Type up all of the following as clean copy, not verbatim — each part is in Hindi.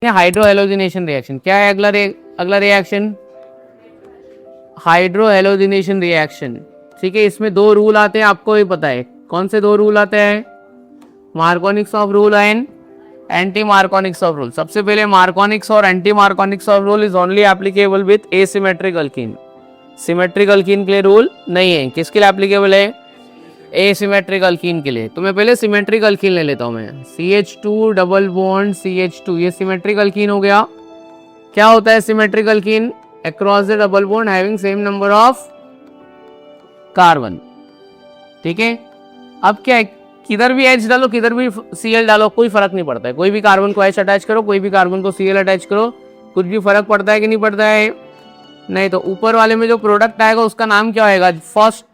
हाइड्रो हेलोजिनेशन रिएक्शन क्या है? अगला रिएक्शन हाइड्रो हेलोजिनेशन रिएक्शन। ठीक है, इसमें दो रूल आते हैं, आपको भी पता है कौन से दो रूल आते हैं? मार्कोनिक्स of rule and anti Markovnikov's of rule. सबसे पहले मार्कोनिक्स और anti Markovnikov's of rule is only applicable with asymmetric alkyne. Symmetric alkyne के लिए रूल नहीं है। किसके लिए एप्लीकेबल है? एसिमेट्रिक अल्कीन के लिए। तो मैं पहले सिमेट्रिक अल्कीन ले लेता हूं मैं। CH2 डबल बॉन्ड CH2, ये सिमेट्रिक अल्कीन हो गया। क्या होता है symmetric alkyne? Across the double bond having same number of carbon. ठीक है, अब क्या है, किधर भी H डालो किधर भी Cl डालो कोई फर्क नहीं पड़ता है। कोई भी कार्बन को H अटैच करो, कोई भी कार्बन को Cl अटैच करो, कुछ भी फर्क पड़ता है कि नहीं पड़ता है? नहीं। तो ऊपर वाले में जो प्रोडक्ट आएगा उसका नाम क्या होएगा? फर्स्ट,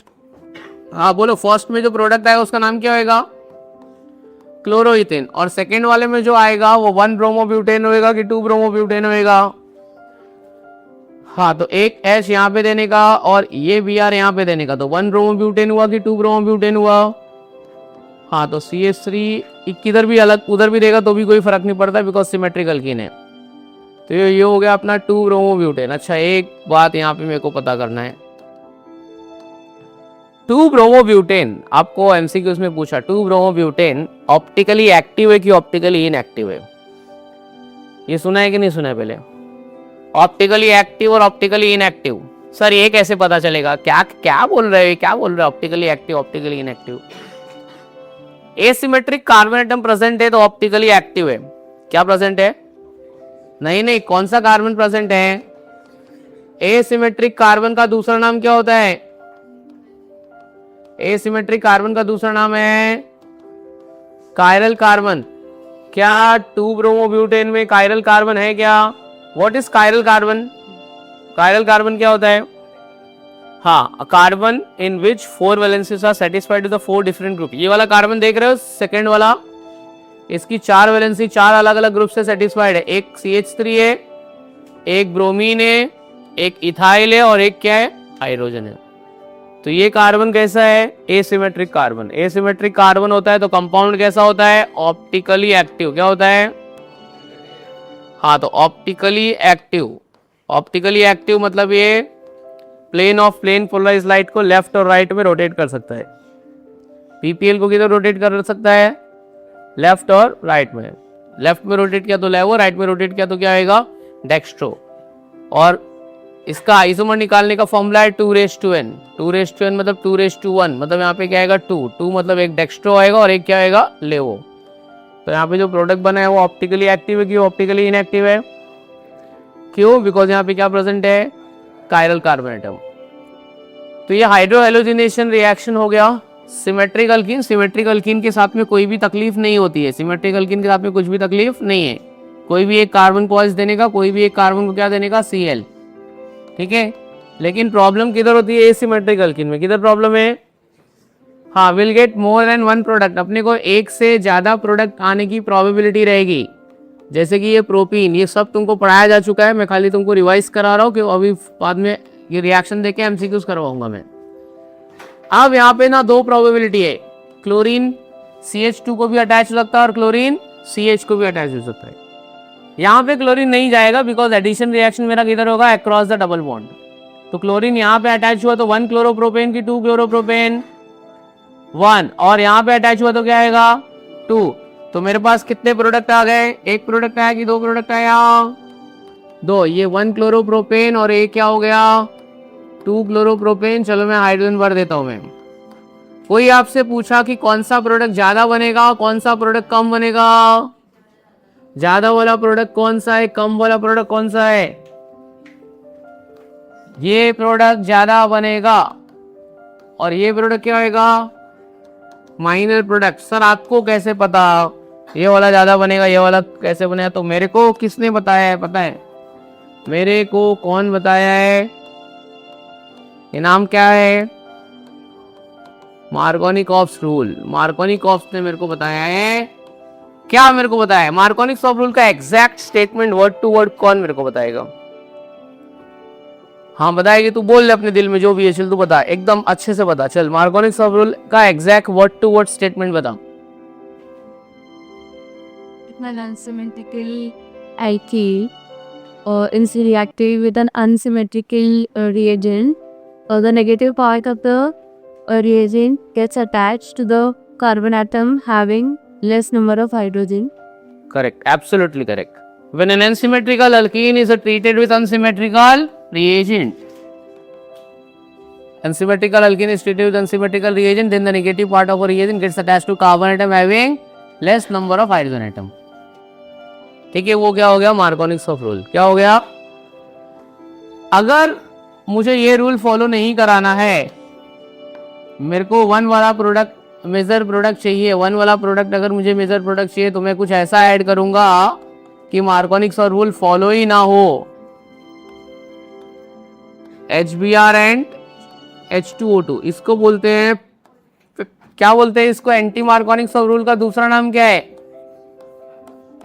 हाँ बोलो, फर्स्ट में जो प्रोडक्ट आएगा उसका नाम क्या होएगा? क्लोरोइथेन। और सेकेंड वाले में जो आएगा वो 1 ब्रोमोब्यूटेन होएगा कि 2 ब्रोमोब्यूटेन होएगा? हाँ, तो एक H यहाँ पे देने का और ये Br यहाँ पे देने का, तो 1 ब्रोमोब्यूटेन हुआ कि 2 ब्रोमोब्यूटेन हुआ? हाँ, तो CH3 किधर भी अलग उधर भी देगा तो भी कोई फर्क नहीं पड़ता बिकॉज सिमेट्रिक अल्कीन है। तो ये हो गया अपना 2 ब्रोमोब्यूटेन। अच्छा, एक बात यहाँ पे मेरे को पता करना है, 2 ब्रोमोब्यूटेन आपको एमसीक्यूज में पूछा, 2 ब्रोमोब्यूटेन ऑप्टिकली एक्टिव है कि ऑप्टिकली इनएक्टिव है? ये सुना है कि नहीं सुना है पहले? ऑप्टिकली एक्टिव और ऑप्टिकली इनएक्टिव। सर ये कैसे पता चलेगा? क्या क्या बोल रहे हो, क्या बोल रहे हो? Optically active optically inactive. Asymmetric carbon atom present है तो ऑप्टिकली एक्टिव है। क्या प्रेजेंट है? नहीं, कौन सा कार्बन प्रेजेंट है? एसिमेट्रिक कार्बन का दूसरा नाम क्या होता है? एसिमेट्रिक कार्बन का दूसरा नाम है कायरल कार्बन। क्या 2 ब्रोमोब्यूटेन में कायरल कार्बन है क्या? What is chiral carbon? Chiral carbon क्या होता है? हाँ, a carbon in which 4 valencies are satisfied with the 4 different group। ये वाला कार्बन देख रहे हो, सेकेंड वाला, इसकी 4 वैलेंसी 4 अलग अलग ग्रुप से सेटिस्फाइड है। एक CH3 है, एक ब्रोमीन है, एक इथाइल है और एक क्या है? हाइड्रोजन है। तो ये कार्बन कैसा है? Asymmetric carbon. एसिमेट्रिक कार्बन होता है तो कंपाउंड कैसा होता है? Optically active. क्या होता है? हाँ, तो ऑप्टिकली एक्टिव। ऑप्टिकली एक्टिव मतलब ये plane of plane polarise light को लेफ्ट और राइट में रोटेट कर सकता है। पीपीएल को किधर रोटेट कर सकता है? लेफ्ट और राइट में। लेफ्ट में रोटेट किया तो लेवो, राइट में रोटेट किया तो क्या आएगा? डेक्स्ट्रो। और इसका आइसोमर निकालने का फॉर्मूला है 2:n। 2:n मतलब 2:1, मतलब यहाँ पे क्या आएगा? 2 मतलब एक डेक्स्ट्रो आएगा और एक क्या आएगा? लेवो। तो यहाँ पे जो प्रोडक्ट बना है वो ऑप्टिकली एक्टिव है कि ऑप्टिकली इनएक्टिव है? क्यों? बिकॉज यहाँ पे क्या प्रेजेंट है? Chiral carbon atom. तो ये हाइड्रो हेलोजिनेशन रिएक्शन हो गया। सिमेट्रिक अल्कीन, सिमेट्रिक अल्कीन के साथ में कोई भी तकलीफ नहीं होती है। सिमेट्रिक अल्कीन के साथ में कुछ भी तकलीफ नहीं है। कोई भी एक कार्बन को H देने का, कोई भी एक कार्बन को क्या देने का? Cl। ठीक है, लेकिन प्रॉब्लम किधर होती है? एसिमेट्रिक अल्कीन में। किधर प्रॉब्लम है? हाँ, will get more than 1 product. अपने को एक से ज्यादा प्रोडक्ट आने की प्रोबेबिलिटी रहेगी। जैसे कि ये प्रोपीन, ये सब तुमको पढ़ाया जा चुका है, मैं खाली तुमको रिवाइज करा रहा हूँ कि अभी बाद में ये रिएक्शन देके एमसीक्यूज करवाऊंगा मैं। अब यहाँ पे ना 2 प्रोबेबिलिटी है, क्लोरीन CH2 को भी अटैच हो सकता है और क्लोरीन CH को भी अटैच हो सकता है। यहाँ पे क्लोरीन नहीं जाएगा बिकॉज एडिशन रिएक्शन मेरा किधर होगा? Across the double bond. तो क्लोरीन यहाँ पे अटैच हुआ तो 1 क्लोरोप्रोपेन की 2 क्लोरोप्रोपेन 1, और यहाँ पे अटैच हुआ तो क्या आएगा? 2। तो मेरे पास कितने प्रोडक्ट आ गए? एक प्रोडक्ट आया कि 2 प्रोडक्ट आया? 2। ये 1 क्लोरोप्रोपेन और एक क्या हो गया? 2 क्लोरोप्रोपेन। चलो मैं हाइड्रोजन भर देता हूं मैं। कोई आपसे पूछा कि कौन सा प्रोडक्ट ज्यादा बनेगा, कौन सा प्रोडक्ट कम बनेगा? ज्यादा वाला प्रोडक्ट कौन सा है, कम वाला प्रोडक्ट कौन सा है? ये प्रोडक्ट ज्यादा बनेगा और ये प्रोडक्ट क्या होगा? Minor product. सर आपको कैसे पता ये वाला ज्यादा बनेगा, ये वाला कैसे बनेगा? तो मेरे को किसने बताया है पता है? मेरे को कौन बताया है? ये नाम क्या है? Markovnikov's rule. मार्कोनिकॉफ्स ने मेरे को बताया है। क्या मेरे को बताया है? मार्कोनिकॉफ्स रूल का exact statement word to word कौन मेरे को बताएगा? हाँ बताएगी, तू बोल ले अपने दिल में जो भी है, चल तू बता, एकदम अच्छे से बता। चल, मार्कोनिकॉफ्स रूल का exact word to word statement बता। Unsymmetrical alkyl is reactive with an unsymmetrical reagent. The negative part of the reagent gets attached to the carbon atom having less number of hydrogen. Correct, absolutely correct. When an unsymmetrical alkene is treated with unsymmetrical reagent, unsymmetrical alkene is treated with unsymmetrical reagent, then the negative part of a reagent gets attached to carbon atom having less number of hydrogen atom. ठीक है, वो क्या हो गया? मार्कोनिक्स ऑफ रूल. क्या हो गया? अगर मुझे ये रूल फॉलो नहीं कराना है, मेरे को वन वाला प्रोडक्ट मेजर प्रोडक्ट चाहिए, वन वाला प्रोडक्ट अगर मुझे मेजर प्रोडक्ट चाहिए तो मैं कुछ ऐसा ऐड करूंगा कि मार्कोनिक्स और रूल फॉलो ही ना हो. HBr एंड H2O2 इसको बोलते हैं, क्या बोलते हैं इसको? एंटी मार्कोनिक्स ऑफ रूल का दूसरा नाम क्या है?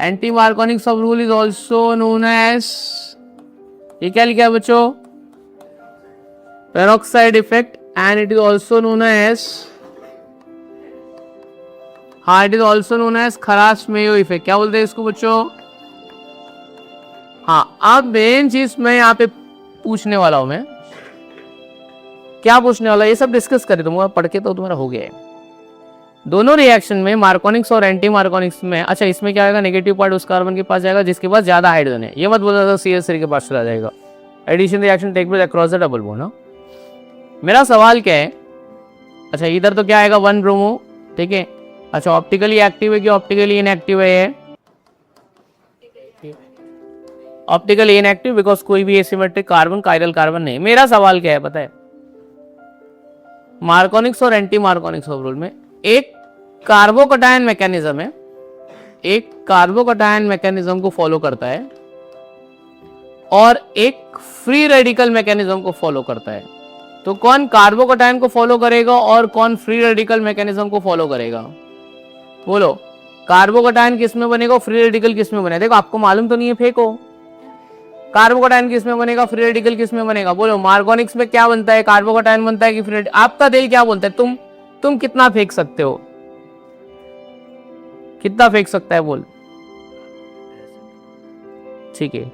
Anti Markovnikov's of rule is also known as, ये क्या लिखा है बच्चों? Peroxide effect, and it is also known as, हाँ it is also known as Kharasch Mayo effect. क्या बोलते हैं इसको बच्चों? हाँ, अब मेन चीज मैं यहाँ पे पूछने वाला हूं, मैं क्या पूछने वाला, ये सब डिस्कस करें तुम पढ़ के तो तुम्हारा हो गया है. दोनों रिएक्शन में मार्कोनिक्स और एंटी मार्कोनिक्स में, अच्छा इसमें क्या आएगा? नेगेटिव पार्ट उस कार्बन के पास जाएगा जिसके पास ज्यादा हाइड्रोजन है. ये मत बोला था CH3 के पास चला जाएगा. Addition reaction take place across the double bond. मेरा सवाल क्या है? अच्छा इधर तो क्या आएगा? 1 ब्रोमो. ठीक है, अच्छा ऑप्टिकली एक्टिव है कि ऑप्टिकली इनएक्टिव है? ये ऑप्टिकली इनएक्टिव बिकॉज कोई भी एसिमेट्रिक कार्बन कायरल कार्बन नहीं. मेरा सवाल क्या है पता है? मार्कोनिक्स और एंटी मार्कोनिक्स ऑफ रूल में एक कार्बोकटायन मैकेनिज्म है, एक कार्बोकटायन मैकेनिज्म को फॉलो करता है और एक फ्री रेडिकल मैकेनिज्म को फॉलो करता है. तो कौन कार्बोकटायन को फॉलो करेगा और कौन फ्री रेडिकल मैकेनिज्म को फॉलो करेगा? बोलो, कार्बोकटायन किस में बनेगा, फ्री रेडिकल किस में बनेगा? देखो आपको मालूम तो नहीं है, फेंको. कार्बोकटायन किस में बनेगा, फ्री रेडिकल किस में बनेगा? बोलो, मार्कोनिक्स में क्या बनता है? कार्बोकटायन बनता है कि फ्री रेडिकल? आपका दिल क्या बोलता है? तुम कितना फेंक सकते हो? कितना फेंक सकता है बोल? ठीक है,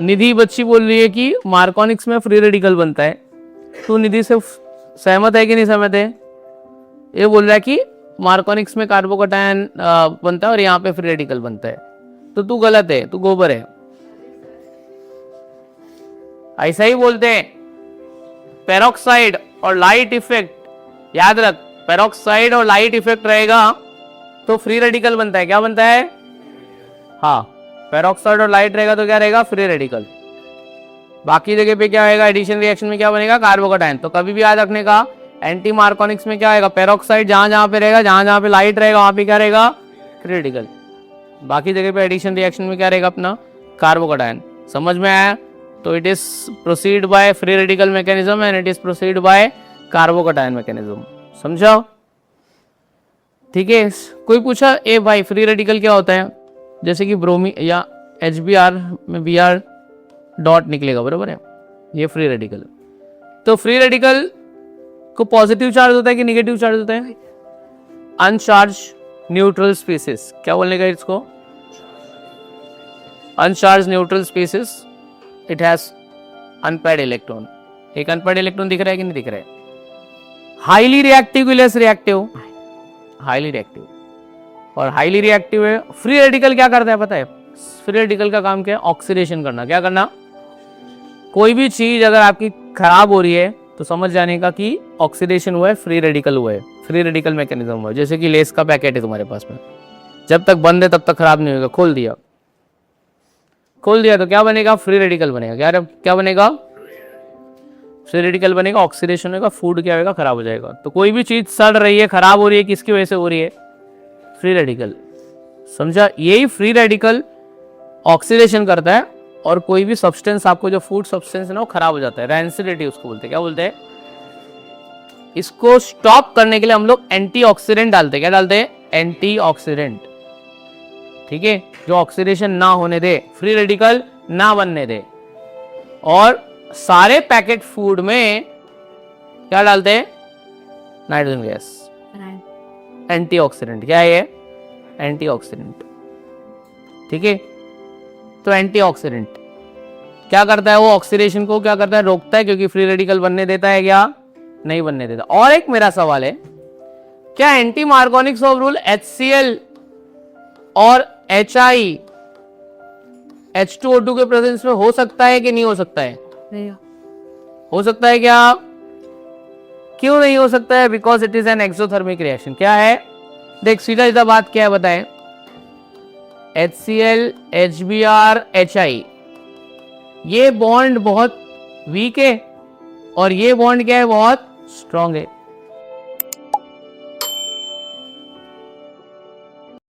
निधि बच्ची बोल रही है कि मार्कोनिक्स में फ्री रेडिकल बनता है. तू निधि से सहमत है कि नहीं सहमत है? ये बोल रहा है कि मार्कोनिक्स में कार्बोकटायन बनता है और यहाँ पे फ्री रेडिकल बनता है. तो तू गलत है, तू गोबर है. ऐसा ही बोलते हैं. पेरोक्साइड और लाइट इफेक्ट, याद रख, पेरोक्साइड और लाइट इफेक्ट रहेगा तो फ्री रेडिकल बनता है. क्या बनता है? हाँ, पेरोक्साइड और लाइट रहेगा तो क्या रहेगा? Free radical. बाकी जगह पे क्या आएगा? एडिशन रिएक्शन में क्या बनेगा? कार्बोकटायन. तो कभी भी याद रखने का, एंटी मार्कोनिक्स में क्या आएगा? पेरोक्साइड जहां जहां पे रहेगा, जहां जहां पे लाइट रहेगा वहां पे क्या रहेगा? Free radical. बाकी जगह पे एडिशन रिएक्शन में क्या रहेगा? अपना कार्बोकटायन. समझ में आया? तो it is proceed by free radical mechanism and it is proceed bye carbocation mechanism. समझो? ठीक है. कोई पूछा ए भाई फ्री रेडिकल क्या होता है? जैसे कि ब्रोमी या HBr में Br डॉट निकलेगा, बराबर है, ये फ्री रेडिकल. तो फ्री रेडिकल को पॉजिटिव चार्ज होता है कि नेगेटिव चार्ज होता है? अनचार्ज न्यूट्रल स्पीसीज. क्या बोलने का इसको? अनचार्ज neutral species. It has unpaired electron. एक अनपेयर्ड इलेक्ट्रॉन दिख रहा है कि नहीं दिख रहा है? हाईली रिएक्टिव की लेस रिएक्टिव? Highly reactive. और हाईली रिएक्टिव है. फ्री रेडिकल क्या करता है पता है? फ्री रेडिकल का काम क्या है? ऑक्सीडेशन करना. क्या करना? कोई भी चीज अगर आपकी खराब हो रही है तो समझ जाने का कि ऑक्सीडेशन हुआ है, फ्री रेडिकल हुआ है, फ्री रेडिकल मैकेनिज्म हुआ है. जैसे कि लेस का पैकेट है तुम्हारे पास में, जब तक बंद है तब तक खराब नहीं होगा. खोल दिया तो क्या बनेगा? फ्री रेडिकल बनेगा. क्या बनेगा? फ्री रेडिकल बनेगा. ऑक्सीडेशन होगा, फूड क्या होगा? खराब हो जाएगा. तो कोई भी चीज सड़ रही है, खराब हो रही है, किसकी वजह से हो रही है? Free radical. समझा? यही फ्री रेडिकल ऑक्सीडेशन करता है और कोई भी सब्सटेंस, आपको जो फूड सब्सटेंस है ना, वो खराब हो जाता है. रैंसिडिटी उसको बोलते हैं. क्या बोलते हैं? इसको स्टॉप करने के लिए हम लोग एंटीऑक्सीडेंट डालते हैं. क्या डालते हैं? एंटीऑक्सीडेंट. ठीक है, जो ऑक्सीडेशन ना होने दे, फ्री रेडिकल ना बनने दे. और सारे पैकेट फूड में क्या डालते हैं? Nitrogen gas. एंटीऑक्सीडेंट. क्या है ये? एंटीऑक्सीडेंट. ठीक है. तो एंटीऑक्सीडेंट। क्या करता है वो? ऑक्सीडेशन को क्या करता है? रोकता है, क्योंकि फ्री रेडिकल बनने देता है क्या? नहीं बनने देता। और एक मेरा सवाल है, क्या anti Markovnikov's of rule HCl और HI H2O2 के प्रेजेंस में हो सकता है कि नहीं हो सकता है? नहीं। हो सकता है क्या? क्यों नहीं हो सकता है? Because it is an exothermic reaction. क्या है? देख सीधा सीधा बात क्या है बताएं। HCl HBr HI, ये बॉन्ड बहुत वीक है और ये बॉन्ड क्या है? बहुत स्ट्रॉन्ग है।